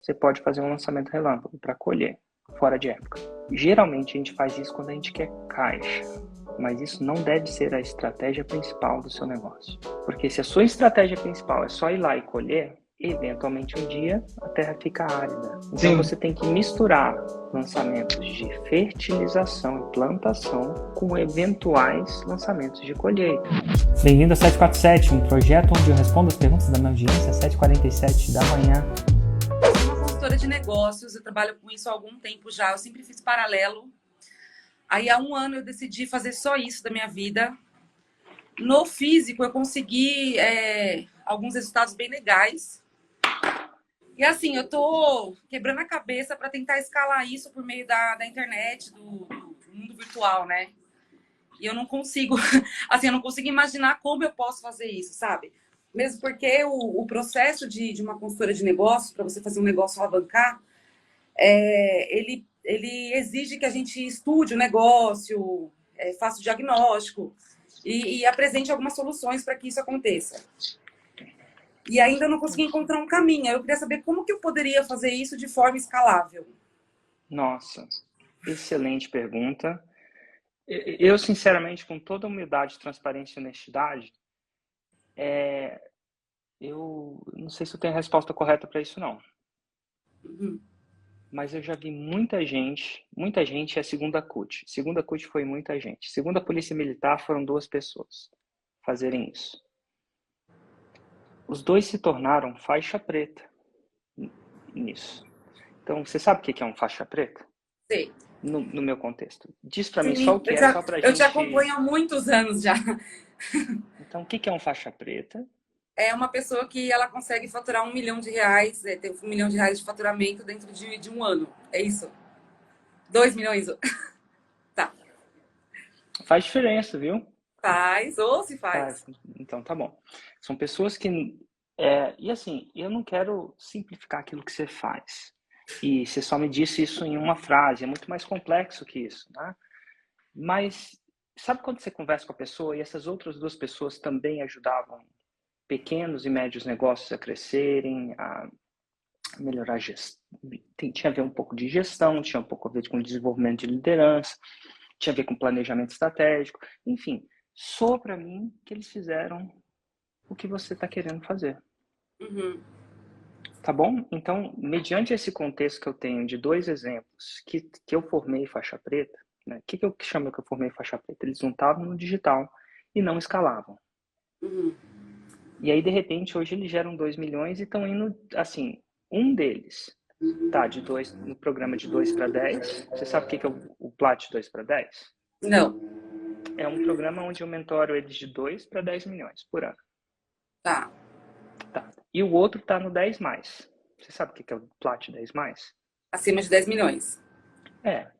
você pode fazer um lançamento relâmpago para colher, fora de época. Geralmente a gente faz isso quando a gente quer caixa, mas isso não deve ser a estratégia principal do seu negócio. Porque se a sua estratégia principal é só ir lá e colher, eventualmente um dia a terra fica árida. Então Sim. você tem que misturar lançamentos de fertilização e plantação com eventuais lançamentos de colheita. Bem-vindo a 747, um projeto onde eu respondo as perguntas da minha audiência às 7h47 da manhã. Eu sou uma consultora de negócios, eu trabalho com isso há algum tempo já, eu sempre fiz paralelo. Aí há um ano eu decidi fazer só isso da minha vida. No físico eu consegui alguns resultados bem legais. E assim, eu tô quebrando a cabeça para tentar escalar isso por meio da internet, do mundo virtual, né? E eu não consigo, assim, eu não consigo imaginar como eu posso fazer isso, sabe? Mesmo porque o processo de uma consultora de negócios, para você fazer um negócio alavancar, ele exige que a gente estude o negócio, faça o diagnóstico e apresente algumas soluções para que isso aconteça. E ainda não consegui encontrar um caminho. Eu queria saber como que eu poderia fazer isso de forma escalável. Nossa, Excelente pergunta. Eu, sinceramente, com toda humildade, transparência e honestidade, eu não sei se eu tenho a resposta correta para isso, não. Mas eu já vi muita gente é a segunda CUT. Segunda CUT foi muita gente. Segunda Polícia Militar foram 2 pessoas fazerem isso. Os 2 se tornaram faixa preta nisso. Então, você sabe o que é um faixa preta? Sei. No meu contexto. Diz para mim só o Sim, que é, só pra eu te gente... acompanho há muitos anos já. Então, o que é um faixa preta? É uma pessoa que ela consegue faturar R$ 1 milhão, ter R$ 1 milhão de faturamento dentro de um ano. É isso? 2 milhões? Tá. Faz diferença, viu? Faz ou se Faz. faz. Então, tá bom. São pessoas que... e assim, eu não quero simplificar aquilo que você faz. E você só me disse isso em uma frase. É muito mais complexo que isso, né? Mas sabe quando você conversa com a pessoa e essas outras 2 pessoas também ajudavam pequenos e médios negócios a crescerem, a melhorar a gestão? Tinha a ver um pouco de gestão, tinha um pouco a ver com desenvolvimento de liderança, tinha a ver com planejamento estratégico. Enfim, soa para mim que eles fizeram o que você está querendo fazer. Uhum. Tá bom? Então, mediante esse contexto que eu tenho de 2 exemplos que eu formei faixa preta, né? O que eu chamo que eu formei faixa preta? Eles não estavam no digital e não escalavam. Uhum. E aí, de repente, hoje eles geram 2 milhões e estão indo, assim, um deles tá no programa de 2 para 10. Você sabe o que é o Plat 2 para 10? Não. É um programa onde eu mentoro eles de 2 para 10 milhões por ano. Tá. Tá. E o outro tá no 10 mais. Você sabe o que é o Plat 10 mais? Acima de 10 milhões.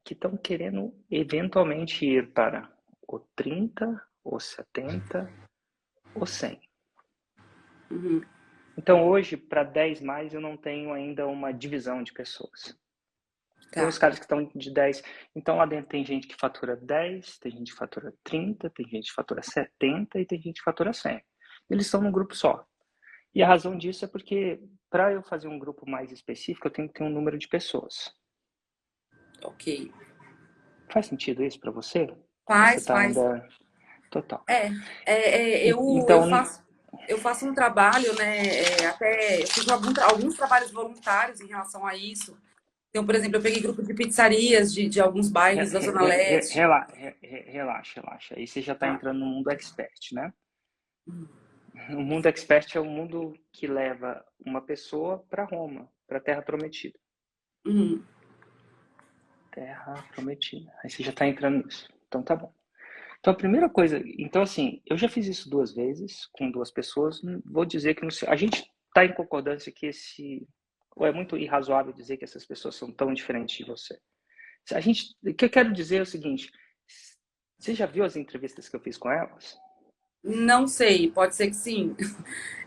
Que estão querendo eventualmente ir para o 30, o 70, o 100. Uhum. Então hoje, para 10 mais, eu não tenho ainda uma divisão de pessoas. Tem Tá. os caras que estão de 10. Então lá dentro tem gente que fatura 10, tem gente que fatura 30, tem gente que fatura 70 e tem gente que fatura 100. Eles estão num grupo só. E a razão disso é porque, para eu fazer um grupo mais específico, eu tenho que ter um número de pessoas. Ok. Faz sentido isso para você? Ou você Faz, está faz. ainda total? Eu Então, faço um trabalho, né? Até eu fiz alguns trabalhos voluntários em relação a isso. Então, por exemplo, eu peguei grupo de pizzarias de alguns bairros da Zona Leste. relaxa, relaxa. Aí você já está Tá. entrando no mundo expert, né? O mundo expert é o mundo que leva uma pessoa para Roma, para a Terra Prometida. Uhum. Terra Prometida. Aí você já está entrando nisso. Então tá bom. Então a primeira coisa, então assim, eu já fiz isso 2 vezes com 2 pessoas. Vou dizer que a gente está em concordância que ou é muito irrazoável dizer que essas pessoas são tão diferentes de você. O que eu quero dizer é o seguinte: você já viu as entrevistas que eu fiz com elas? Não sei, pode ser que sim.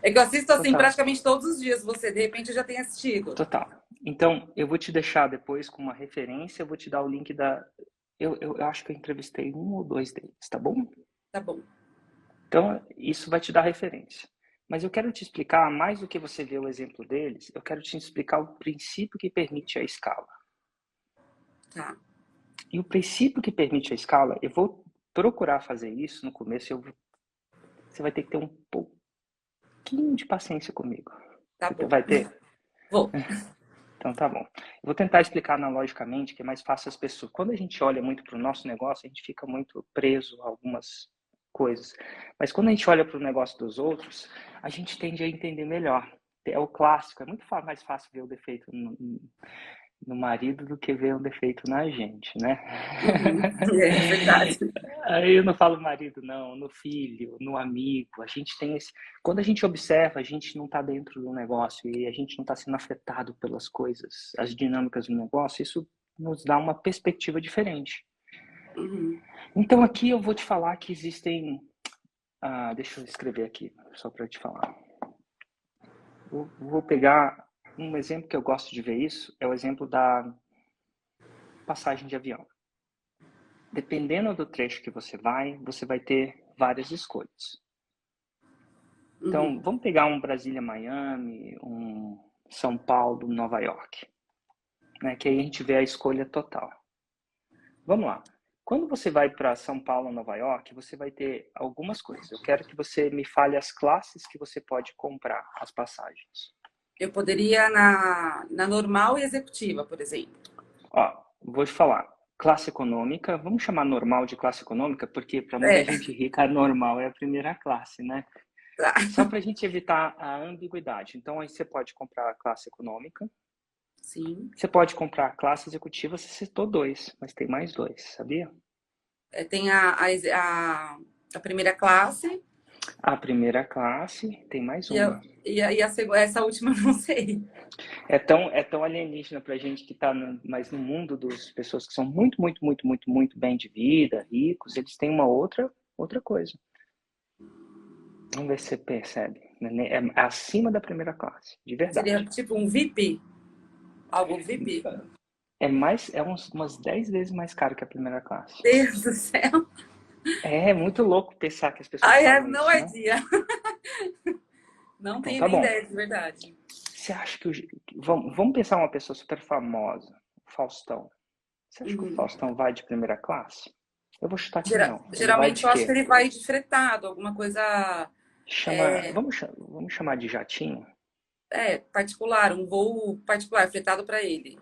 É que eu assisto assim Total, praticamente todos os dias você, de repente eu já tenho assistido. total. Então, eu vou te deixar depois com uma referência, eu vou te dar o link da. Eu acho que eu entrevistei 1 ou 2 deles, tá bom? Tá bom. Então, isso vai te dar referência. Mas eu quero te explicar, mais do que você ver o exemplo deles, eu quero te explicar o princípio que permite a escala. Tá. E o princípio que permite a escala, eu vou procurar fazer isso no começo, você vai ter que ter um pouquinho de paciência comigo. Tá Você bom. vai ter? Vou. Então tá bom. Eu vou tentar explicar analogicamente, que é mais fácil as pessoas. Quando a gente olha muito para o nosso negócio, a gente fica muito preso a algumas coisas. Mas quando a gente olha para o negócio dos outros, a gente tende a entender melhor. É o clássico, é muito mais fácil ver o defeito no marido do que ver um defeito na gente, né? Uhum. É verdade. Aí eu não falo marido, não, no filho, no amigo. A gente tem esse. Quando a gente observa, a gente não está dentro do negócio e a gente não está sendo afetado pelas coisas, as dinâmicas do negócio, isso nos dá uma perspectiva diferente. Uhum. Então aqui eu vou te falar que existem. Deixa eu escrever aqui, só para te falar. Vou pegar um exemplo que eu gosto de ver isso, é o exemplo da passagem de avião. Dependendo do trecho que você vai ter várias escolhas. Então, Uhum. vamos pegar um Brasília-Miami, um São Paulo-Nova York, né? Que aí a gente vê a escolha total. Vamos lá. Quando você vai para São Paulo, Nova York, você vai ter algumas coisas. Eu quero que você me fale as classes que você pode comprar as passagens. Eu poderia na normal e executiva, por exemplo. Ó, vou te falar. Classe econômica, vamos chamar normal de classe econômica, porque para muita É, gente rica, a normal é a primeira classe, né? tá. Só para a gente evitar a ambiguidade. Então, aí você pode comprar a classe econômica, Sim. você pode comprar a classe executiva, você citou dois, mas tem mais dois, sabia? É, tem a primeira classe A primeira classe, tem mais uma. essa última eu não sei. É tão alienígena pra gente que está mais no mundo das pessoas que são muito, muito, muito, muito, muito bem de vida, ricos, eles têm uma outra coisa. Vamos ver se você percebe. É acima da primeira classe, de Seria verdade. tipo um VIP? Algo VIP? Umas 10 vezes mais caro que a primeira classe. Deus do céu. É muito louco pensar que as pessoas I falam have no isso, né? idea. Não Então tenho tá nem bom. ideia, de verdade. Você acha que vamos pensar uma pessoa super famosa, Faustão. Você acha que o Uhum. Faustão vai de primeira classe? Eu vou chutar que não. Ele vai Geralmente de eu acho que quê? ele vai de fretado, alguma coisa Vamos chamar de jatinho? particular, um voo particular, fretado para ele.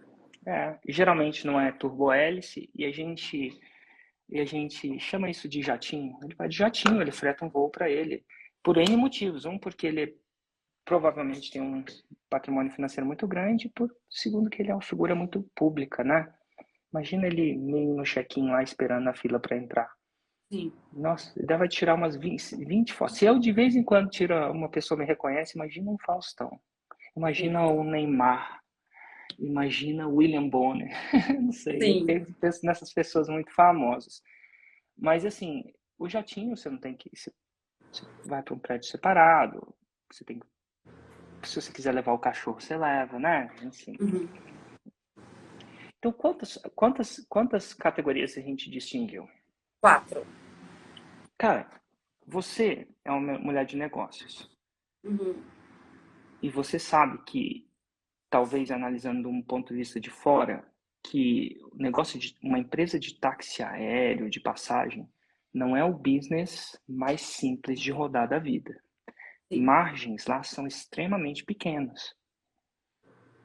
Geralmente não é turbo-hélice e a gente chama isso de jatinho. Ele vai de jatinho, ele freta um voo para ele. Por N motivos. Um, porque ele provavelmente tem um patrimônio financeiro muito grande. Segundo, que ele é uma figura muito pública, né? Imagina ele meio no check-in lá esperando na fila para entrar. Sim. Nossa, ele deve tirar umas 20 fotos. Se eu de vez em quando uma pessoa me reconhece, imagina um Faustão. Sim. Imagina o Neymar. Imagina o William Bonner. Não sei, eu Sim. penso nessas pessoas muito famosas. Mas assim, o jatinho você não tem que. Você vai para um prédio separado. Você tem. Se você quiser levar o cachorro, você leva, né? Assim. Uhum. Então, quantas categorias a gente distinguiu? 4. Cara, você é uma mulher de negócios. Uhum. E você sabe que, talvez analisando de um ponto de vista de fora, que o negócio de uma empresa de táxi aéreo, de passagem, não é o business mais simples de rodar da vida. Sim. Margens lá são extremamente pequenas.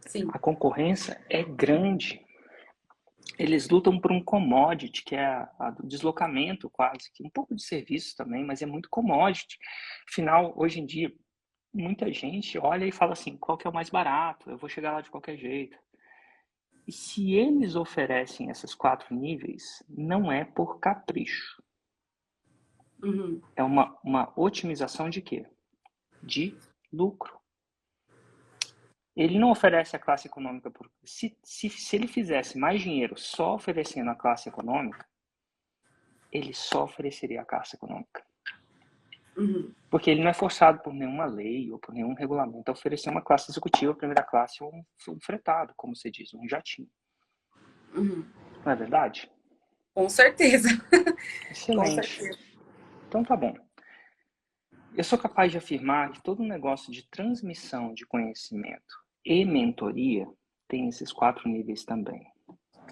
Sim. A concorrência é grande. Eles lutam por um commodity, que é do deslocamento quase, que um pouco de serviço também, mas é muito commodity. Afinal, hoje em dia, muita gente olha e fala assim, qual que é o mais barato? Eu vou chegar lá de qualquer jeito. E se eles oferecem esses 4 níveis, não é por capricho. Uhum. É uma otimização de quê? De lucro. Ele não oferece a classe econômica. Se ele fizesse mais dinheiro só oferecendo a classe econômica, ele só ofereceria a classe econômica. Uhum. Porque ele não é forçado por nenhuma lei ou por nenhum regulamento a oferecer uma classe executiva, primeira classe ou um fretado, como você diz, um jatinho. Uhum. Não é verdade? Com certeza. Com Excelente. certeza. Então tá bom. Eu sou capaz de afirmar que todo negócio de transmissão de conhecimento e mentoria tem esses 4 níveis também.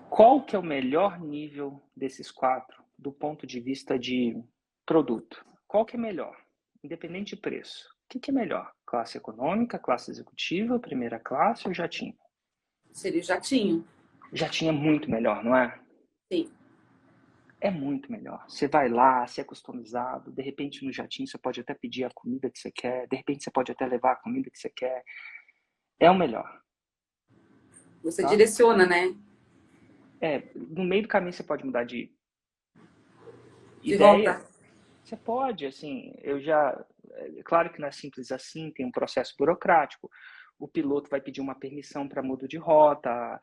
Qual que é o melhor nível desses 4 do ponto de vista de produto? Qual que é melhor? Independente de preço. O que é melhor? Classe econômica, classe executiva, primeira classe ou jatinho? Seria o jatinho. Jatinho é muito melhor, não é? Sim. É muito melhor. Você vai lá, você é customizado, de repente no jatinho você pode até pedir a comida que você quer, de repente você pode até levar a comida que você quer. É o melhor, Você tá? direciona, né? No meio do caminho você pode mudar de De ideia. rota. Você pode, assim, claro que não é simples assim, tem um processo burocrático. O piloto vai pedir uma permissão para muda de rota,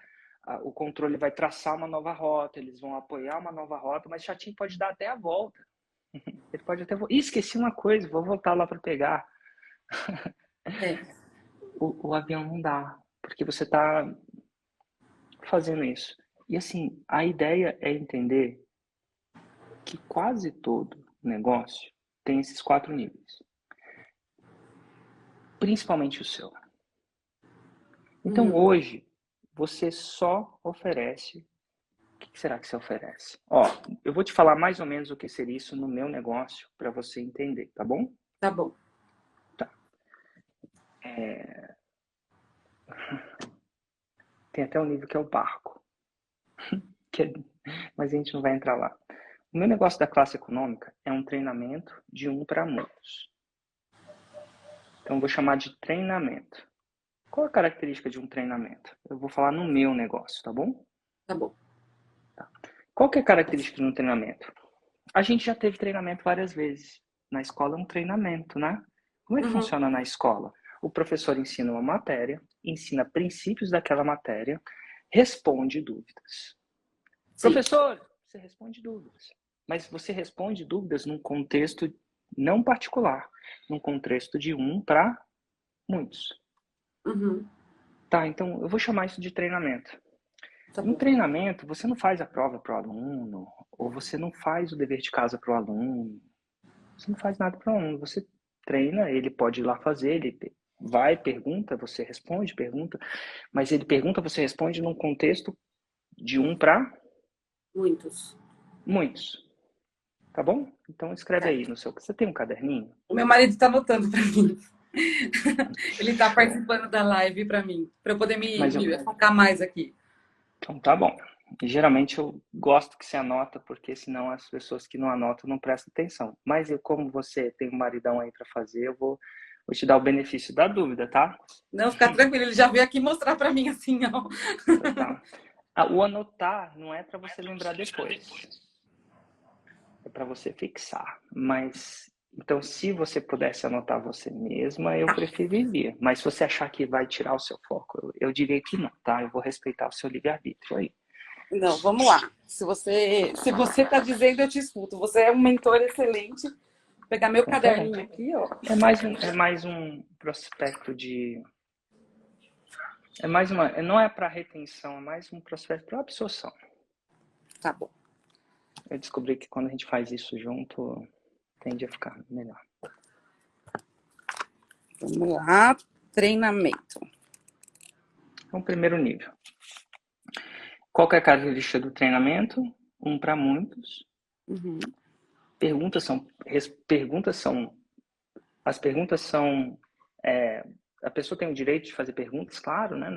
o controle vai traçar uma nova rota, eles vão apoiar uma nova rota, mas o jatinho pode dar até a volta. Ele pode até. Esqueci uma coisa, vou voltar lá para pegar. É. O avião não dá, porque você está fazendo isso. E assim, a ideia é entender que quase todo negócio tem esses 4 níveis, principalmente o seu. Então hoje você só oferece. O que será que você oferece? Ó, eu vou te falar mais ou menos o que seria isso no meu negócio para você entender, tá bom? Tá bom. Tá. Tem até um nível que é o barco, mas a gente não vai entrar lá. O meu negócio da classe econômica é um treinamento de 1 para muitos. Então, eu vou chamar de treinamento. Qual a característica de um treinamento? Eu vou falar no meu negócio, tá bom? Tá bom. Tá. Qual que é a característica de um treinamento? A gente já teve treinamento várias vezes. Na escola é um treinamento, né? Como é que funciona na escola? O professor ensina uma matéria, ensina princípios daquela matéria, responde dúvidas. Sim. Professor, você responde dúvidas. Mas você responde dúvidas num contexto não particular, num contexto de 1 para muitos. Tá, então eu vou chamar isso de treinamento. Tá No bom. treinamento, você não faz a prova para o aluno, ou você não faz o dever de casa para o aluno, você não faz nada para o aluno, você treina, ele pode ir lá fazer, ele vai, pergunta, você responde, pergunta, mas ele pergunta, você responde num contexto de 1 para Muitos. muitos. Tá bom? Então escreve aí Certo. no seu. Você tem um caderninho? O meu marido tá anotando pra mim. Ele tá Show. participando da live pra mim, pra eu poder Mas me focar mais aqui. então tá bom. E, geralmente eu gosto que você anota, porque senão as pessoas que não anotam não prestam atenção. Mas como você tem um maridão aí para fazer, vou te dar o benefício da dúvida, tá? Não, fica tranquilo, ele já veio aqui mostrar pra mim assim, ó. Então tá. O anotar não é para você lembrar depois. É para você fixar. Mas então, se você pudesse anotar você mesma, eu preferiria. Mas se você achar que vai tirar o seu foco, eu diria que não, tá? Eu vou respeitar o seu livre-arbítrio aí. Não, vamos lá. Se você tá dizendo, eu te escuto. Você é um mentor excelente. Vou pegar meu Então tá bom. caderninho aqui, ó. É mais um prospecto de. Não é para retenção, é mais um prospecto para absorção. Tá bom. Eu descobri que quando a gente faz isso junto, tende a ficar melhor. Vamos lá. Treinamento. Então, primeiro nível. Qual que é a característica do treinamento? 1 para muitos. Perguntas são. As perguntas são. A pessoa tem o direito de fazer perguntas, claro, né?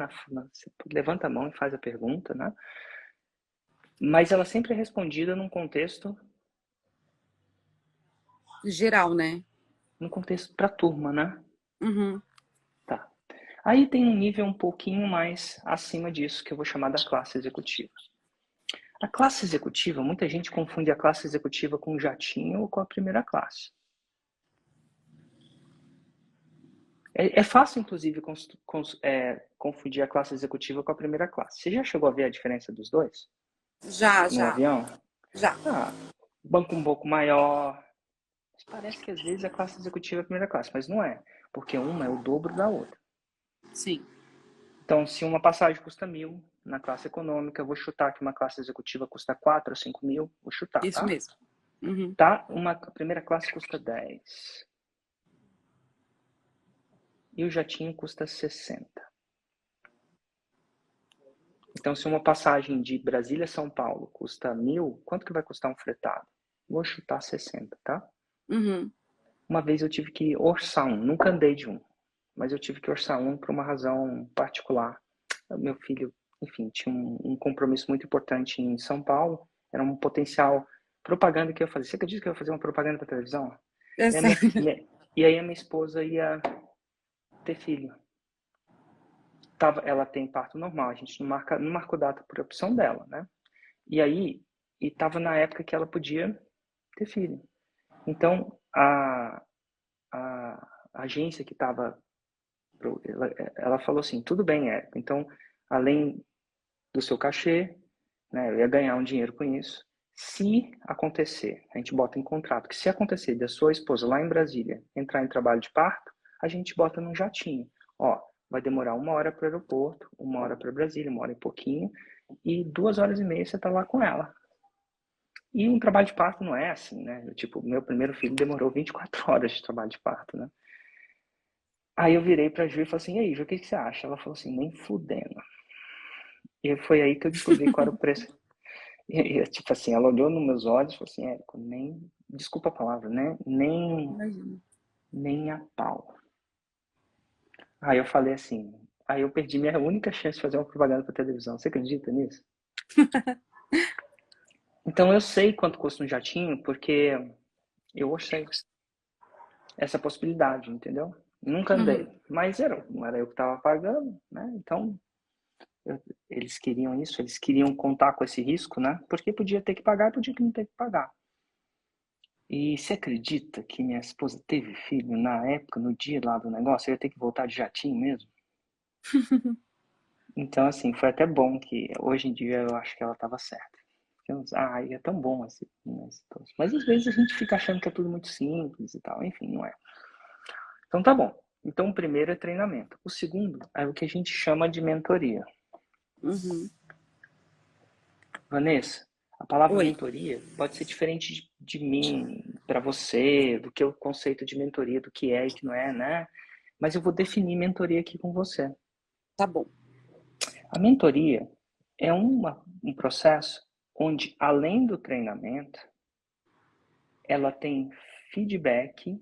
Você levanta a mão e faz a pergunta, né? Mas ela sempre é respondida num contexto Geral, né? para a turma, né? Tá. Aí tem um nível um pouquinho mais acima disso, que eu vou chamar da classe executiva. A classe executiva, muita gente confunde a classe executiva com o jatinho ou com a primeira classe. É fácil, inclusive, confundir a classe executiva com a primeira classe. Você já chegou a ver a diferença dos dois Já, no já, avião? já. Banco um pouco maior. Parece que às vezes a classe executiva é a primeira classe, mas não é, porque uma é o dobro da outra. Sim. Então, se uma passagem custa 1.000 na classe econômica, eu vou chutar que uma classe executiva custa 4 ou 5 mil, vou chutar, Isso tá? mesmo. Tá? Uma primeira classe custa 10. e o jatinho custa 60. Então, se uma passagem de Brasília a São Paulo custa 1.000, quanto que vai custar um fretado? Vou chutar 60, tá? Uhum. Uma vez eu tive que orçar um, nunca andei de um, mas eu tive que orçar um por uma razão particular. Meu filho, enfim, tinha um compromisso muito importante em São Paulo, era um potencial propaganda que eu ia fazer. Você acredita que eu ia fazer uma propaganda para televisão? Eu E, sei. e aí a minha esposa ia ter filho. Ela tem parto normal, a gente não marcou data por opção dela, né? E aí, tava na época que ela podia ter filho. Então, a agência que estava, ela falou assim, tudo bem, Érico, então, além do seu cachê, né, eu ia ganhar um dinheiro com isso. Se acontecer, a gente bota em contrato, que se acontecer da sua esposa lá em Brasília entrar em trabalho de parto, a gente bota num jatinho. Ó, vai demorar 1 hora para o aeroporto, 1 hora para Brasília, 1 hora e pouquinho, e 2 horas e meia você tá lá com ela. E um trabalho de parto não é assim, né? Tipo, meu primeiro filho demorou 24 horas de trabalho de parto, né? Aí eu virei pra Ju e falei assim, e aí, Ju, o que você acha? Ela falou assim, nem fudendo. E foi aí que eu descobri qual era o preço. Tipo assim, ela olhou nos meus olhos e falou assim, Érico, nem, desculpa a palavra, né? Imagina. Nem a pau. Aí eu falei assim, aí eu perdi minha única chance de fazer uma propaganda pra televisão. Você acredita nisso? Então eu sei quanto custa um jatinho, porque eu orcei essa possibilidade, entendeu? Nunca andei, Uhum. mas não era eu que estava pagando, né? Então eles queriam isso, eles queriam contar com esse risco, né? Porque podia ter que pagar, podia não ter que pagar. E você acredita que minha esposa teve filho na época, no dia lá do negócio? Eu ia ter que voltar de jatinho mesmo? Então, assim, foi até bom que hoje em dia eu acho que ela estava certa. É tão bom assim, né? Mas às vezes a gente fica achando que é tudo muito simples e tal, enfim, não é. Então tá bom. Então o primeiro é treinamento. O segundo é o que a gente chama de mentoria. Uhum. Vanessa, a palavra Oi. mentoria pode ser diferente de mim, para você, do que o conceito de mentoria, do que é e que não é, né? Mas eu vou definir mentoria aqui com você. Tá bom. A mentoria é um processo onde, além do treinamento, ela tem feedback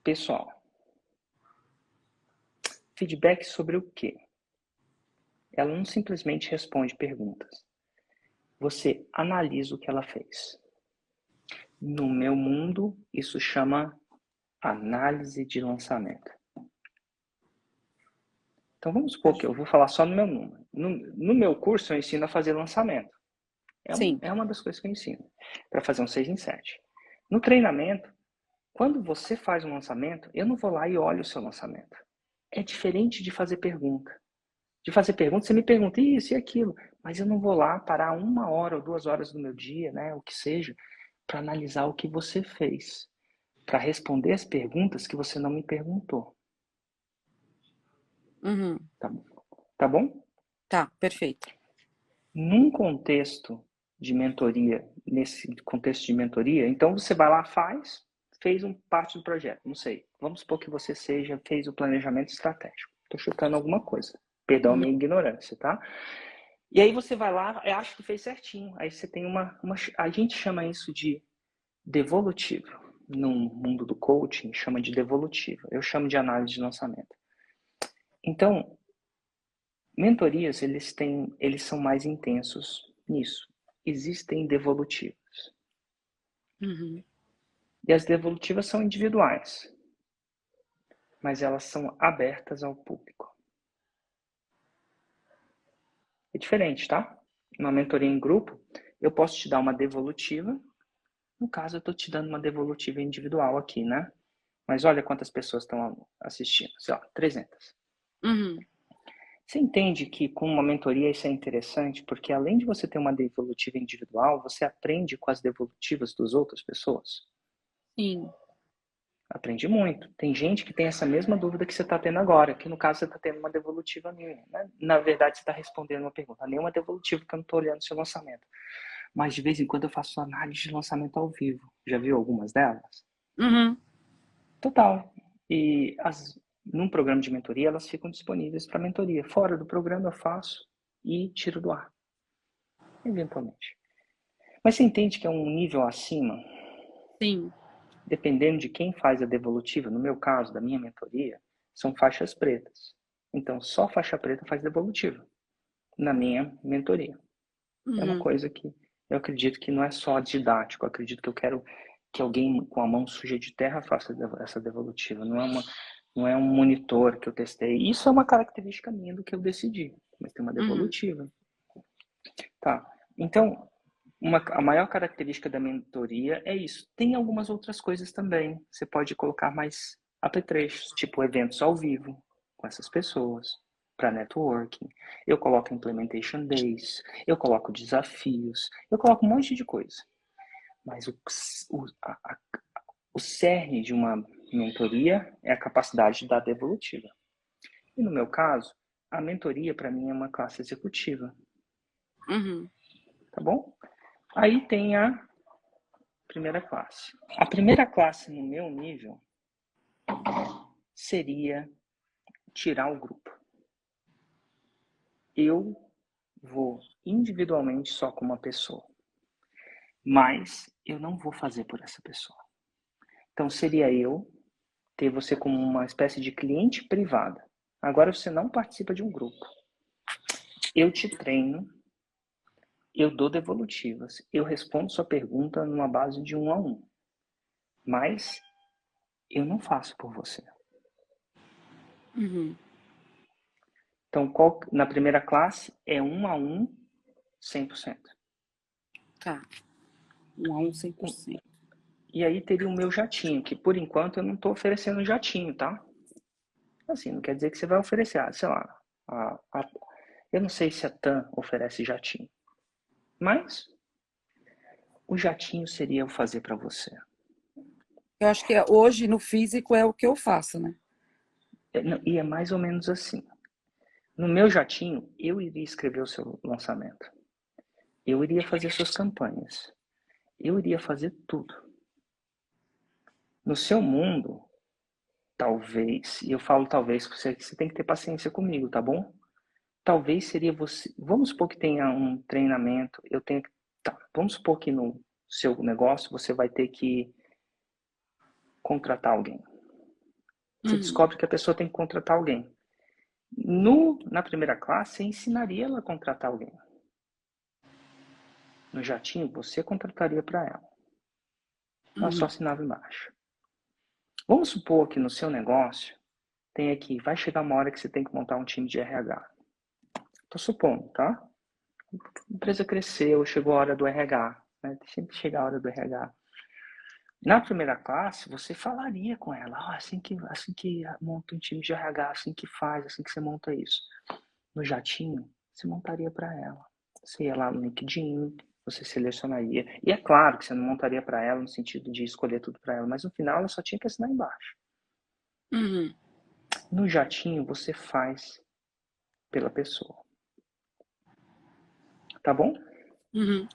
pessoal. Feedback sobre o quê? Ela não simplesmente responde perguntas. Você analisa o que ela fez. No meu mundo, isso chama análise de lançamento. Então vamos supor que eu vou falar só no meu número. No meu curso eu ensino a fazer lançamento. Sim. É uma das coisas que eu ensino, para fazer um 6 em 7. No treinamento, quando você faz um lançamento, eu não vou lá e olho o seu lançamento. É diferente de fazer pergunta. De fazer pergunta, você me pergunta isso e aquilo, mas eu não vou lá parar 1 hora ou 2 horas do meu dia, né, o que seja, para analisar o que você fez, para responder as perguntas que você não me perguntou. Uhum. Tá bom? Tá bom? Tá, perfeito. Num contexto de mentoria, nesse contexto de mentoria, então você vai lá, fez parte do projeto, não sei. Vamos supor que você fez o planejamento estratégico. Estou chutando alguma coisa. Perdão a Uhum. minha ignorância, tá? E aí você vai lá, acha que fez certinho. Aí você tem a gente chama isso de devolutivo. No mundo do coaching, chama de devolutivo. Eu chamo de análise de lançamento. Então, mentorias, eles são mais intensos nisso. Existem devolutivas. Uhum. E as devolutivas são individuais, mas elas são abertas ao público. É diferente, tá? Uma mentoria em grupo, eu posso te dar uma devolutiva. No caso, eu estou te dando uma devolutiva individual aqui, né? Mas olha quantas pessoas estão assistindo. Sei lá, 300. Uhum. Você entende que com uma mentoria isso é interessante, porque além de você ter uma devolutiva individual, você aprende com as devolutivas das outras pessoas? Sim. Aprende muito. Tem gente que tem essa mesma dúvida que você está tendo agora, que no caso você está tendo uma devolutiva minha. Né? Na verdade, você está respondendo uma pergunta. Nenhuma devolutiva, porque eu não estou olhando o seu lançamento. Mas de vez em quando eu faço análise de lançamento ao vivo. Já viu algumas delas? Uhum. Total. E num programa de mentoria, elas ficam disponíveis para mentoria. Fora do programa, eu faço e tiro do ar, eventualmente. Mas você entende que é um nível acima? Sim. Dependendo de quem faz a devolutiva, no meu caso, da minha mentoria, são faixas pretas. Então, só faixa preta faz devolutiva na minha mentoria. É uma Uhum. coisa que eu acredito que não é só didático, eu acredito que eu quero que alguém com a mão suja de terra faça essa devolutiva, não é um monitor que eu testei. Isso é uma característica minha do que eu decidi, mas tem uma Uhum. devolutiva. Tá. Então, a maior característica da mentoria é isso. Tem algumas outras coisas também. Você pode colocar mais apetrechos, tipo eventos ao vivo com essas pessoas, para networking. Eu coloco implementation days, eu coloco desafios, eu coloco um monte de coisa. Mas o cerne de uma mentoria é a capacidade da devolutiva. E no meu caso, a mentoria para mim é uma classe executiva, Uhum. tá bom? Aí tem a primeira classe. A primeira classe no meu nível seria tirar o grupo. Eu vou individualmente só com uma pessoa, mas eu não vou fazer por essa pessoa. Então seria eu ter você como uma espécie de cliente privada. Agora você não participa de um grupo. Eu te treino, eu dou devolutivas, eu respondo sua pergunta numa base de 1 a 1. Mas eu não faço por você. Uhum. Então, na primeira classe é 1 a 1, 100%. Tá. 1 a 1, 100%. E aí teria o meu jatinho, que por enquanto eu não estou oferecendo jatinho, tá? Assim, não quer dizer que você vai oferecer, sei lá, eu não sei se a TAM oferece jatinho, mas o jatinho seria eu fazer para você. Eu acho que hoje no físico é o que eu faço, né? E é mais ou menos assim. No meu jatinho, eu iria escrever o seu lançamento. Eu iria fazer suas campanhas. Eu iria fazer tudo. No seu mundo, talvez, e eu falo talvez, você tem que ter paciência comigo, tá bom? Talvez seria você. Vamos supor que tenha um treinamento, eu tenho que. Tá, vamos supor que no seu negócio você vai ter que contratar alguém. Você Uhum. descobre que a pessoa tem que contratar alguém. Na primeira classe, você ensinaria ela a contratar alguém. No jatinho, você contrataria para ela. Ela só Uhum. assinava embaixo. Vamos supor que no seu negócio tem aqui, vai chegar uma hora que você tem que montar um time de RH. Tô supondo, tá? A empresa cresceu, chegou a hora do RH, né? Sempre chega a hora do RH. Na primeira classe, você falaria com ela, assim que monta um time de RH, assim que faz, assim que você monta isso. No jatinho, você montaria para ela. Você ia lá no LinkedIn, você selecionaria. E é claro que você não montaria para ela no sentido de escolher tudo para ela, mas no final ela só tinha que assinar embaixo. Uhum. No jatinho, você faz pela pessoa. Tá bom? Uhum.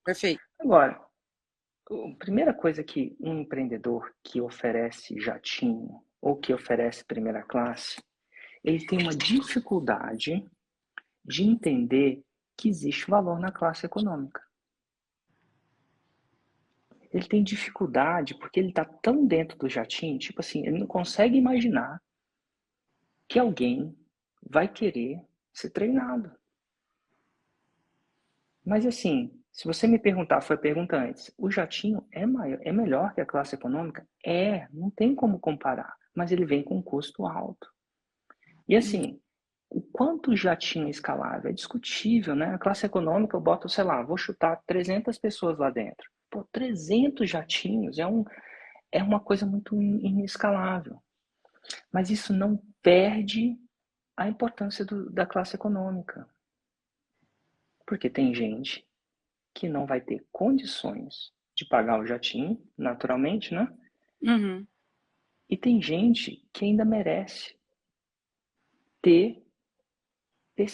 Perfeito. Agora, a primeira coisa que um empreendedor que oferece jatinho ou que oferece primeira classe, ele tem uma dificuldade de entender que existe valor na classe econômica. Ele tem dificuldade porque ele está tão dentro do jatinho, tipo assim, ele não consegue imaginar que alguém vai querer ser treinado. Mas assim, se você me perguntar, foi a pergunta antes, o jatinho é maior, é melhor que a classe econômica? É, não tem como comparar, mas ele vem com um custo alto. E assim, o quanto o jatinho é escalável é discutível, né? A classe econômica eu boto, sei lá, vou chutar 300 pessoas lá dentro. Pô, 300 jatinhos é uma coisa muito inescalável. Mas isso não perde a importância da classe econômica. Porque tem gente que não vai ter condições de pagar o jatinho, naturalmente, né? Uhum. E tem gente que ainda merece ter, ter,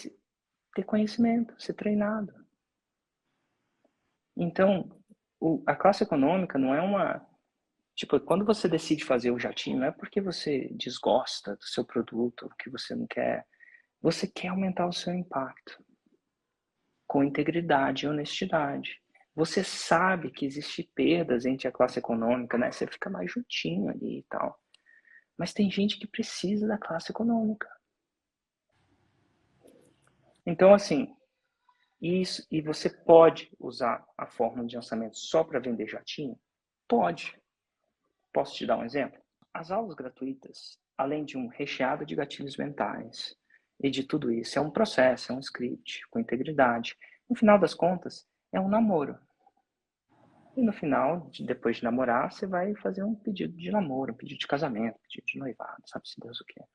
ter conhecimento, ser treinado. Então, a classe econômica não é uma Tipo, quando você decide fazer o jatinho, não é porque você desgosta do seu produto, que você não quer. Você quer aumentar o seu impacto com integridade e honestidade. Você sabe que existem perdas entre a classe econômica, né? Você fica mais juntinho ali e tal. Mas tem gente que precisa da classe econômica. Então, assim, isso, e você pode usar a fórmula de lançamento só para vender jatinho? Pode. Posso te dar um exemplo? As aulas gratuitas, além de um recheado de gatilhos mentais e de tudo isso, é um processo, é um script com integridade. No final das contas, é um namoro. E no final, depois de namorar, você vai fazer um pedido de namoro, um pedido de casamento, um pedido de noivado, sabe-se Deus o que é.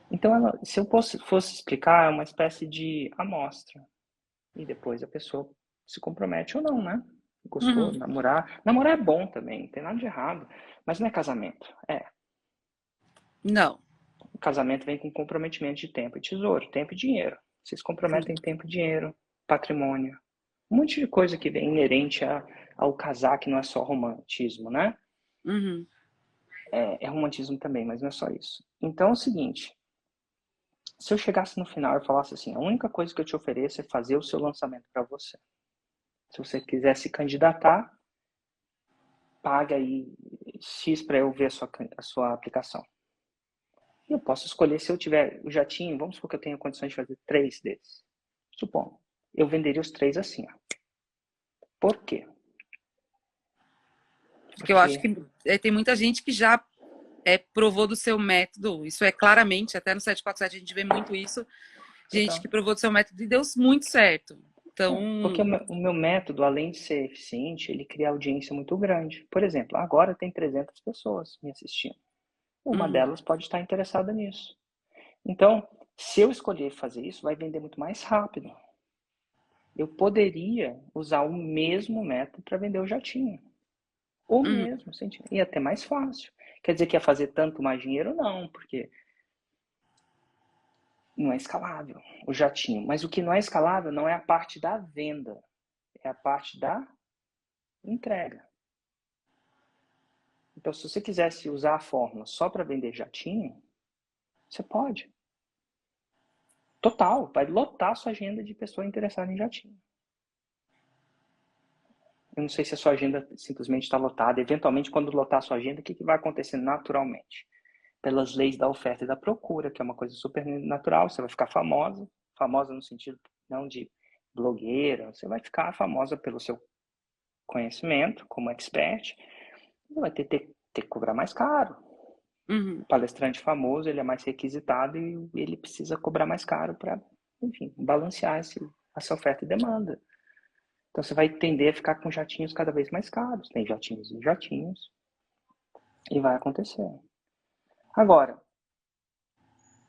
Então, se eu fosse explicar, é uma espécie de amostra. E depois a pessoa se compromete ou não, né? Gostou, Uhum. namorar. Namorar é bom também, não tem nada de errado. Mas não é casamento. Não. O casamento vem com comprometimento de tempo e tesouro, tempo e dinheiro. Vocês comprometem tempo e dinheiro, patrimônio. Um monte de coisa que vem inerente ao casar, que não é só romantismo, né? Uhum. É romantismo também, mas não é só isso. Então é o seguinte, se eu chegasse no final e falasse assim, a única coisa que eu te ofereço é fazer o seu lançamento para você. Se você quiser se candidatar, paga aí X para eu ver a sua aplicação. E eu posso escolher, se eu tiver o jatinho, vamos supor que eu tenha condições de fazer 3 desses. Supondo. Eu venderia os 3 assim, ó. Por quê? Porque eu acho Porque, que tem muita gente que já provou do seu método. Isso é claramente, até no 747 a gente vê muito isso. Gente então, que provou do seu método e deu muito certo. porque Então, o meu método, além de ser eficiente, ele cria audiência muito grande. Por exemplo, agora tem 300 pessoas me assistindo. Uma uhum, delas pode estar interessada nisso. Então, se eu escolher fazer isso, vai vender muito mais rápido. Eu poderia usar o mesmo método para vender o jatinho. Ou uhum. mesmo, ia até mais fácil. Quer dizer que ia fazer tanto mais dinheiro? Não, porque não é escalável o jatinho. Mas o que não é escalável não é a parte da venda, é a parte da entrega. Então, se você quisesse usar a fórmula só para vender jatinho, você pode. Total, vai lotar a sua agenda de pessoa interessada em jatinho. Eu não sei se a sua agenda simplesmente está lotada. Eventualmente, quando lotar a sua agenda, o que vai acontecer naturalmente? Pelas leis da oferta e da procura, que é uma coisa super natural, você vai ficar famosa, famosa no sentido não de blogueira, você vai ficar famosa pelo seu conhecimento como expert, você vai ter que cobrar mais caro. O Uhum. palestrante famoso, ele é mais requisitado e ele precisa cobrar mais caro para, enfim, balancear essa oferta e demanda. Então você vai tender a ficar com jatinhos cada vez mais caros. Tem jatinhos e jatinhos. E vai acontecer. Agora,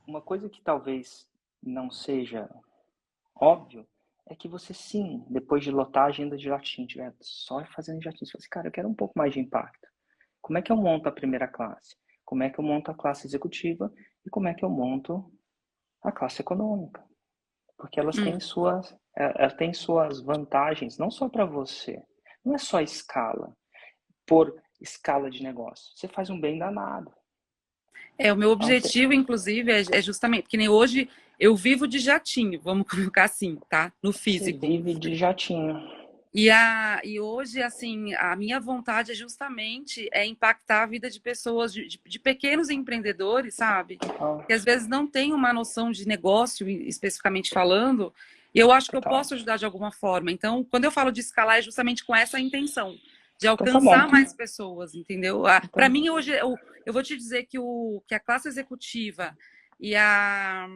uma coisa que talvez não seja óbvio é que você sim, depois de lotar a agenda de jatinho, tiver só fazendo jatinho, você fala assim, cara, eu quero um pouco mais de impacto. Como é que eu monto a primeira classe? Como é que eu monto a classe executiva? E como é que eu monto a classe econômica? Porque elas têm suas vantagens, não só para você. Não é só escala, por escala de negócio. Você faz um bem danado. O meu Então, objetivo, inclusive, é justamente, que nem hoje eu vivo de jatinho, vamos colocar assim, tá? No você físico. vive de jatinho. E hoje, assim, a minha vontade é justamente impactar a vida de pessoas, de pequenos empreendedores, sabe? Total, Que às vezes não têm uma noção de negócio, especificamente falando, e eu acho que eu total. posso ajudar de alguma forma. Então, quando eu falo de escalar, é justamente com essa intenção, de Então tá bom. alcançar mais pessoas, entendeu? Para Então, mim, hoje, eu vou te dizer que a classe executiva e a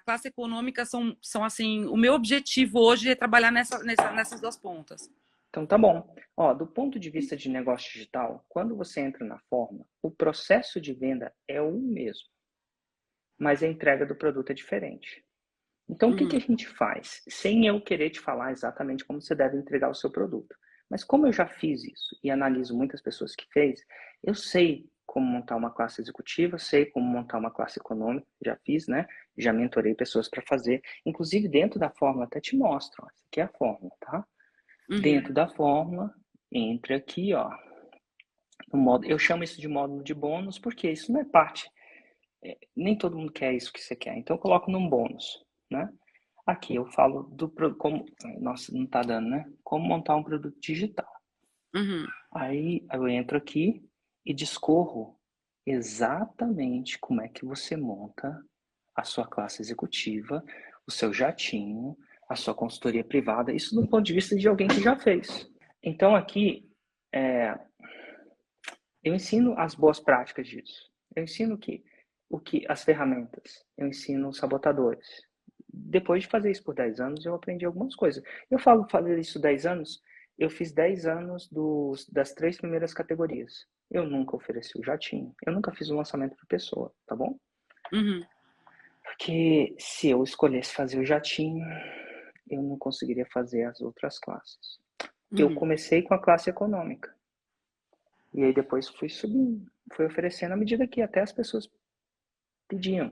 classe econômica são assim, o meu objetivo hoje é trabalhar nessas duas pontas. então tá bom. Ó, do ponto de vista de negócio digital, quando você entra na forma, o processo de venda é o mesmo, mas a entrega do produto é diferente. Então, o que que a Uhum, gente faz? Sem eu querer te falar exatamente como você deve entregar o seu produto. Mas como eu já fiz isso e analiso muitas pessoas que fez, eu sei como montar uma classe executiva, sei como montar uma classe econômica, já fiz, né? Já mentorei pessoas para fazer. Inclusive, dentro da fórmula, até te mostro. Essa aqui é a fórmula, tá? uhum, Dentro da fórmula, entra aqui, ó, no modo, eu chamo isso de módulo de bônus porque isso não é parte, nem todo mundo quer isso que você quer, então eu coloco num bônus, né? Aqui eu falo como, nossa, não tá dando, né? Como montar um produto digital. Uhum. Aí eu entro aqui e discorro exatamente como é que você monta a sua classe executiva, o seu jatinho, a sua consultoria privada, isso do ponto de vista de alguém que já fez. Então aqui eu ensino as boas práticas disso. Eu ensino as ferramentas, eu ensino os sabotadores. Depois de fazer isso por 10 anos, eu aprendi algumas coisas. Eu falo fazer isso 10 anos, eu fiz 10 anos das 3 primeiras categorias. Eu nunca ofereci o jatinho, eu nunca fiz um lançamento para pessoa, tá bom? Uhum. Porque se eu escolhesse fazer o jatinho, eu não conseguiria fazer as outras classes. Eu Uhum. comecei com a classe econômica. E aí depois fui subindo, fui oferecendo à medida que até as pessoas pediam.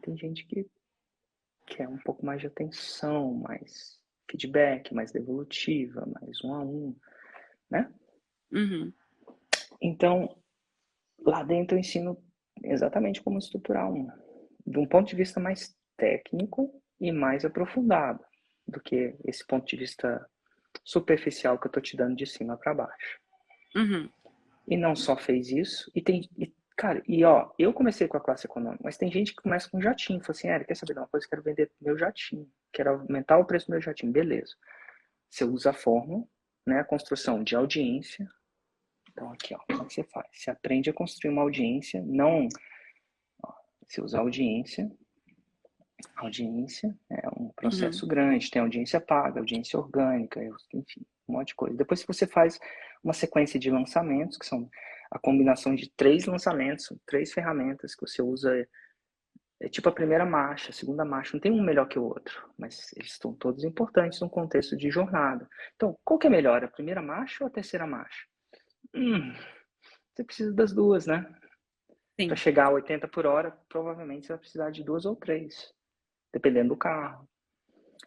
Tem gente que quer um pouco mais de atenção, mais feedback, mais devolutiva, mais um a um, né? Uhum. Então, lá dentro eu ensino exatamente como estruturar de um ponto de vista mais técnico e mais aprofundado do que esse ponto de vista superficial que eu tô te dando de cima para baixo. Uhum. E não só fez isso, cara, eu comecei com a classe econômica, mas tem gente que começa com jatinho, fala assim, quer saber de uma coisa? Quero vender meu jatinho, quero aumentar o preço do meu jatinho, beleza. Você usa a fórmula, né, a construção de audiência. Então aqui, como é que você faz? Você aprende a construir uma audiência, não, você usa audiência. Audiência é um Uhum. processo grande, tem audiência paga, audiência orgânica, enfim, um monte de coisa. Depois você faz uma sequência de lançamentos, que são a combinação de 3 lançamentos, 3 ferramentas que você usa, é tipo a primeira marcha, a segunda marcha, não tem um melhor que o outro, mas eles estão todos importantes no contexto de jornada. Então, qual que é melhor, a primeira marcha ou a terceira marcha? Você precisa das duas, né? Para Sim. chegar a 80 por hora, provavelmente você vai precisar de 2 ou 3, dependendo do carro.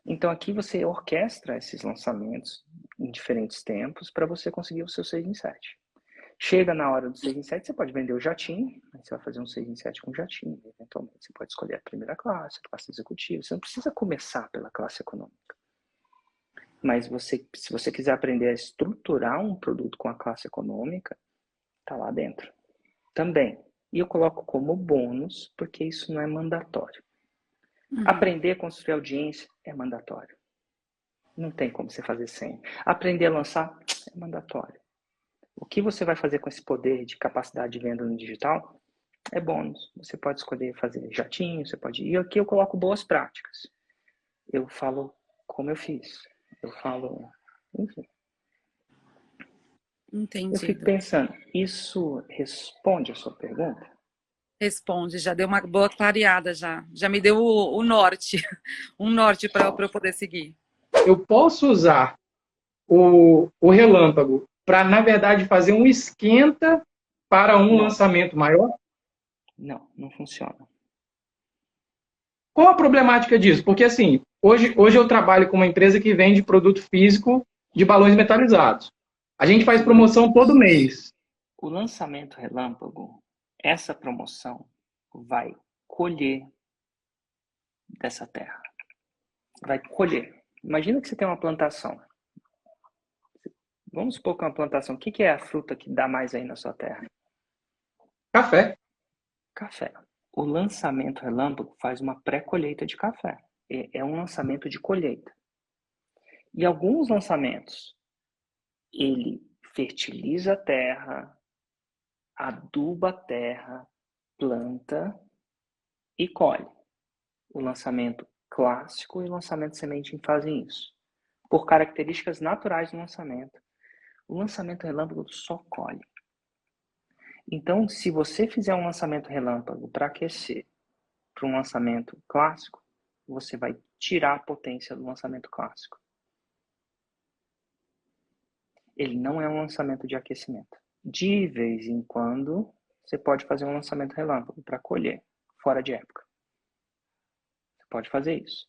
Então aqui você orquestra esses lançamentos em diferentes tempos para você conseguir o seu 6 em 7. Chega na hora do 6 em 7, você pode vender o jatinho, aí você vai fazer um 6 em 7 com jatinho. Eventualmente você pode escolher a primeira classe, a classe executiva. Você não precisa começar pela classe econômica. Mas se você quiser aprender a estruturar um produto com a classe econômica, tá lá dentro. Também. E eu coloco como bônus, porque isso não é mandatório. Uhum. Aprender a construir audiência é mandatório. Não tem como você fazer sem. Aprender a lançar é mandatório. O que você vai fazer com esse poder de capacidade de venda no digital é bônus. Você pode escolher fazer jatinho, você pode. E aqui eu coloco boas práticas. Eu falo como eu fiz. Eu falo. Enfim. Eu fico Entendido. pensando, isso responde a sua pergunta? Responde, já deu uma boa clareada já. Já me deu o norte, um norte para eu poder seguir. Eu posso usar o relâmpago para, na verdade, fazer um esquenta para um Não, lançamento maior? não funciona. Qual a problemática disso? Porque, assim, hoje eu trabalho com uma empresa que vende produto físico de balões metalizados. A gente faz promoção todo mês. O lançamento relâmpago, essa promoção vai colher dessa terra. Vai colher. Imagina que você tem uma plantação. Vamos supor que é uma plantação. O que é a fruta que dá mais aí na sua terra? Café. Café. O lançamento relâmpago faz uma pré-colheita de café. É um lançamento de colheita. E alguns lançamentos, ele fertiliza a terra, aduba a terra, planta e colhe. O lançamento clássico e o lançamento semente fazem isso. Por características naturais do lançamento. O lançamento relâmpago só colhe. Então, se você fizer um lançamento relâmpago para aquecer para um lançamento clássico, você vai tirar a potência do lançamento clássico. Ele não é um lançamento de aquecimento. De vez em quando, você pode fazer um lançamento relâmpago para colher, fora de época. Você pode fazer isso.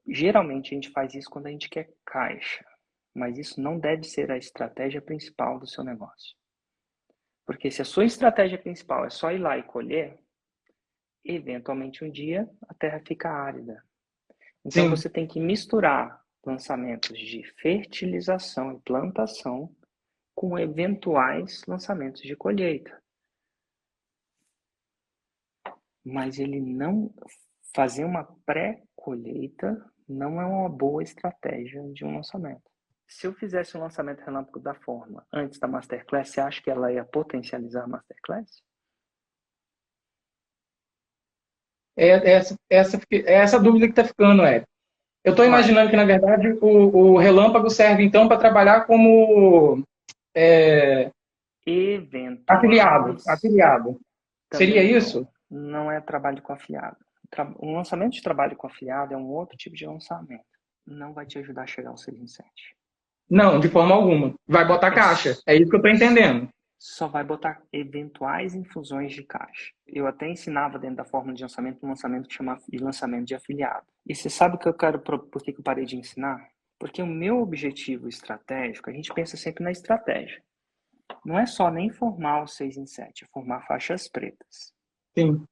Geralmente a gente faz isso quando a gente quer caixa. mas isso não deve ser a estratégia principal do seu negócio. Porque se a sua estratégia principal é só ir lá e colher, eventualmente um dia a terra fica árida. Então você tem que misturar lançamentos de fertilização e plantação com eventuais lançamentos de colheita. Mas ele não fazer uma pré-colheita não é uma boa estratégia de um lançamento. Se eu fizesse um lançamento relâmpago da forma antes da Masterclass, você acha que ela ia potencializar a Masterclass? É essa dúvida que está ficando, Érico. Eu estou imaginando que, na verdade, o relâmpago serve, então, para trabalhar como afiliado. Seria isso? Não é trabalho com afiliado. Um lançamento de trabalho com afiliado é um outro tipo de lançamento. Não vai te ajudar a chegar ao 6 em 7. Não, de forma alguma. Vai botar caixa. É isso que eu estou entendendo. Só vai botar eventuais infusões de caixa. Eu até ensinava dentro da fórmula de lançamento um lançamento que chama de lançamento de afiliado. E você sabe o que eu quero, por que eu parei de ensinar? Porque o meu objetivo estratégico, a gente pensa sempre na estratégia. Não é só nem formar o 6 em 7, é formar faixas pretas. Sim.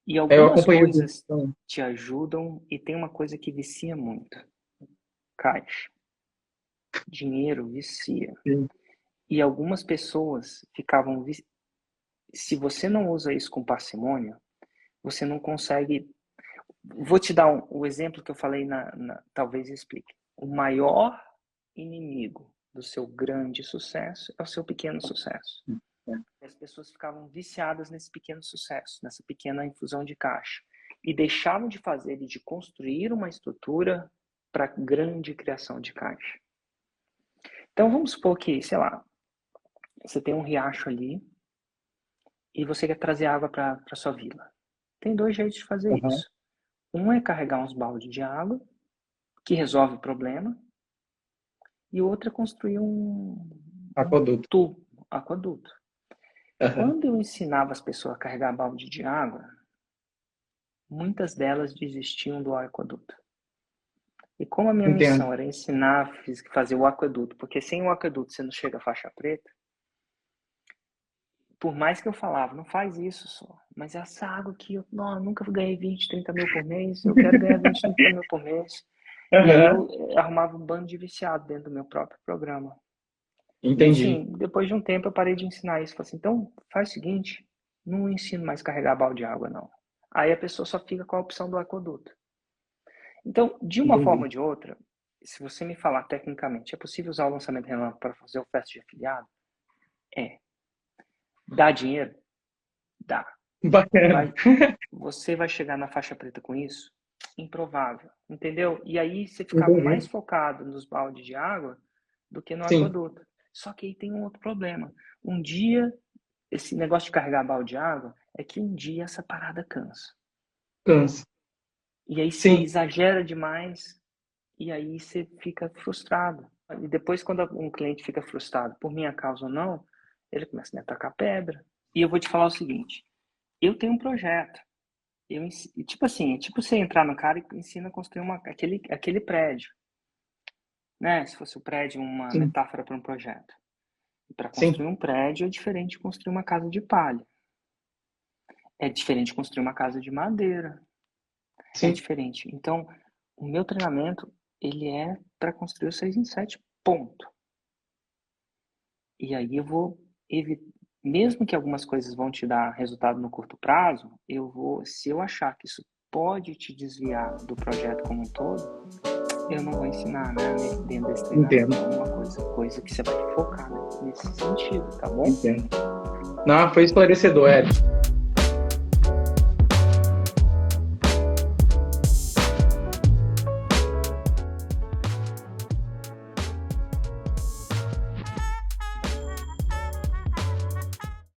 E algumas coisas te ajudam e tem uma coisa que vicia muito. Caixa. Dinheiro vicia. Sim. E algumas pessoas ficavam... Se você não usa isso com parcimônia, você não consegue... Vou te dar o exemplo que eu falei, talvez explique. O maior inimigo do seu grande sucesso é o seu pequeno sucesso. As pessoas ficavam viciadas nesse pequeno sucesso, nessa pequena infusão de caixa. E deixavam de fazer e de construir uma estrutura para grande criação de caixa. Então vamos supor que, sei lá, você tem um riacho ali e você quer trazer água para a sua vila. Tem 2 jeitos de fazer isso. Um é carregar uns baldes de água, que resolve o problema, e o outro é construir um aquaduto. Quando eu ensinava as pessoas a carregar balde de água, muitas delas desistiam do aquaduto. E como a minha missão era ensinar a fazer o aqueduto, porque sem o aqueduto você não chega à faixa preta, por mais que eu falava, não faz isso só, mas essa água aqui, eu nunca ganhei 20, 30 mil por mês, eu quero ganhar 20, 30 mil por mês. E aí eu arrumava um bando de viciado dentro do meu próprio programa. Entendi. E, assim, depois de um tempo eu parei de ensinar isso. Falei assim, então faz o seguinte, não ensino mais carregar balde de água, não. Aí a pessoa só fica com a opção do aqueduto. Então, de uma forma ou de outra, se você me falar tecnicamente, é possível usar o lançamento relâmpago para fazer oferta de afiliado? É. Dá dinheiro? Dá. Bacana. Você vai chegar na faixa preta com isso? Improvável. Entendeu? E aí você ficava mais focado nos baldes de água do que no aqueduto. Só que aí tem um outro problema. Um dia, esse negócio de carregar balde de água, é que um dia essa parada cansa. Cansa. E aí você exagera demais e aí você fica frustrado. E depois, quando um cliente fica frustrado, por minha causa ou não, ele começa a me atacar pedra. E eu vou te falar o seguinte, eu tenho um projeto. Tipo você entrar no cara e ensina a construir aquele prédio. Né? Se fosse o prédio uma metáfora para um projeto. E para construir um prédio é diferente de construir uma casa de palha. É diferente de construir uma casa de madeira. É diferente. Então, o meu treinamento, ele é para construir o 6 em 7, ponto. E aí eu vou mesmo que algumas coisas vão te dar resultado no curto prazo, se eu achar que isso pode te desviar do projeto como um todo, eu não vou ensinar, né, dentro desse treinamento alguma coisa que você vai focar, né, nesse sentido, tá bom? Entendo. Não, foi esclarecedor, Érico.